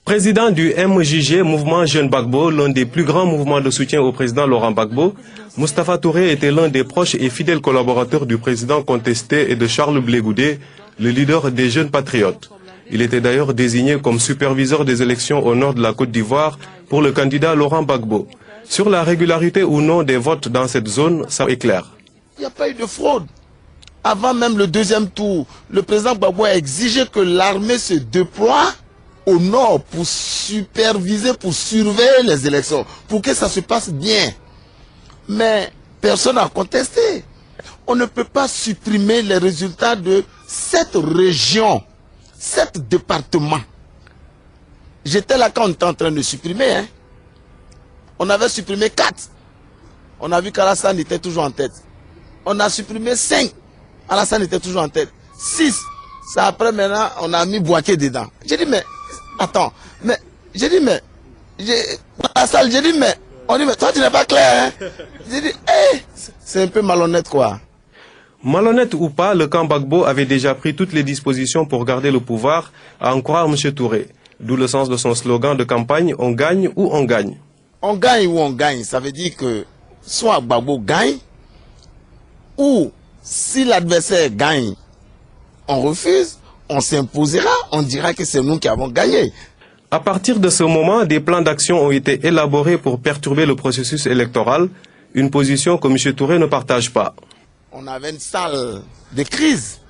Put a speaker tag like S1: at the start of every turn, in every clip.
S1: Président du MJG, Mouvement Jeune Gbagbo, l'un des plus grands mouvements de soutien au président Laurent Gbagbo, Moustapha Touré était l'un des proches et fidèles collaborateurs du président contesté et de Charles Blé Goudé, le leader des jeunes patriotes. Il était d'ailleurs désigné comme superviseur des élections au nord de la Côte d'Ivoire pour le candidat Laurent Gbagbo. Sur la régularité ou non des votes dans cette zone, ça est clair.
S2: Il n'y a pas eu de fraude. Avant même le deuxième tour, le président Gbagbo a exigé que l'armée se déploie au nord pour superviser, pour surveiller les élections, pour que ça se passe bien. Mais personne n'a contesté. On ne peut pas supprimer les résultats de cette région, cet département. J'étais là quand on était en train de supprimer. Hein. On avait supprimé 4. On a vu qu'Alassane était toujours en tête. On a supprimé 5. Alassane était toujours en tête. 6. C'est après maintenant, on a mis Bouaké dedans. J'ai dit, mais, attends, mais, j'ai dit, mais, la salle, j'ai dit, mais, on dit, mais toi, tu n'es pas clair, hein. J'ai dit, hey, c'est un peu malhonnête, quoi.
S1: Malhonnête ou pas, le camp Gbagbo avait déjà pris toutes les dispositions pour garder le pouvoir, à en croire M. Touré. D'où le sens de son slogan de campagne, on gagne ou on gagne.
S2: On gagne ou on gagne, ça veut dire que, soit Gbagbo gagne, ou, si l'adversaire gagne, on refuse, on s'imposera, on dira que c'est nous qui avons gagné.
S1: À partir de ce moment, des plans d'action ont été élaborés pour perturber le processus électoral, une position que M. Touré ne partage pas.
S2: On avait une salle de crise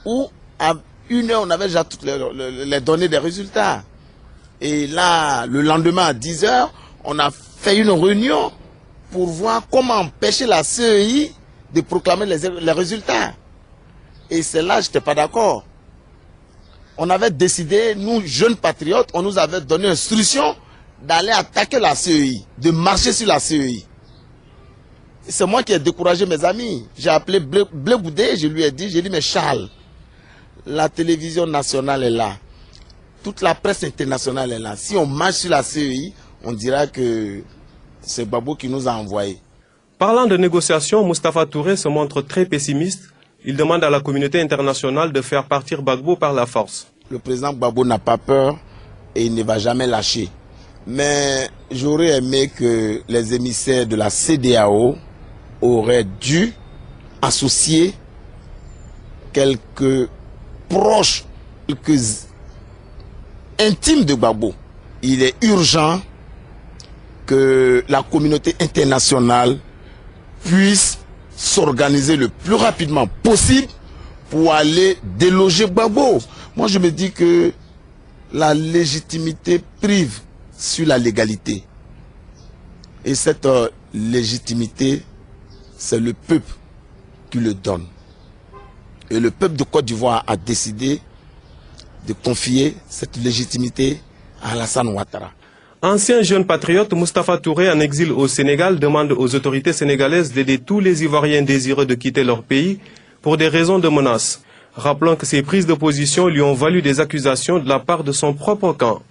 S2: où à 1 heure, on avait déjà toutes les données des résultats. Et là, le lendemain à 10 heures, on a fait une réunion pour voir comment empêcher la CEI de proclamer les résultats. Et c'est là, je n'étais pas d'accord. On avait décidé, nous, jeunes patriotes, on nous avait donné instruction d'aller attaquer la CEI, de marcher sur la CEI. C'est moi qui ai découragé mes amis. J'ai appelé Blé Goudé, je lui ai dit, mais Charles, la télévision nationale est là. Toute la presse internationale est là. Si on marche sur la CEI, on dira que c'est Gbagbo qui nous a envoyés.
S1: Parlant de négociations, Moustapha Touré se montre très pessimiste. Il demande à la communauté internationale de faire partir Gbagbo par la force.
S2: Le président Gbagbo n'a pas peur et il ne va jamais lâcher. Mais j'aurais aimé que les émissaires de la CEDEAO auraient dû associer quelques proches, quelques intimes de Gbagbo. Il est urgent que la communauté internationale puisse s'organiser le plus rapidement possible pour aller déloger Gbagbo. Moi, je me dis que la légitimité prive sur la légalité. Et cette légitimité, c'est le peuple qui le donne. Et le peuple de Côte d'Ivoire a décidé de confier cette légitimité à Alassane Ouattara.
S1: Ancien jeune patriote, Moustapha Touré, en exil au Sénégal, demande aux autorités sénégalaises d'aider tous les Ivoiriens désireux de quitter leur pays pour des raisons de menace. Rappelons que ces prises de position lui ont valu des accusations de la part de son propre camp.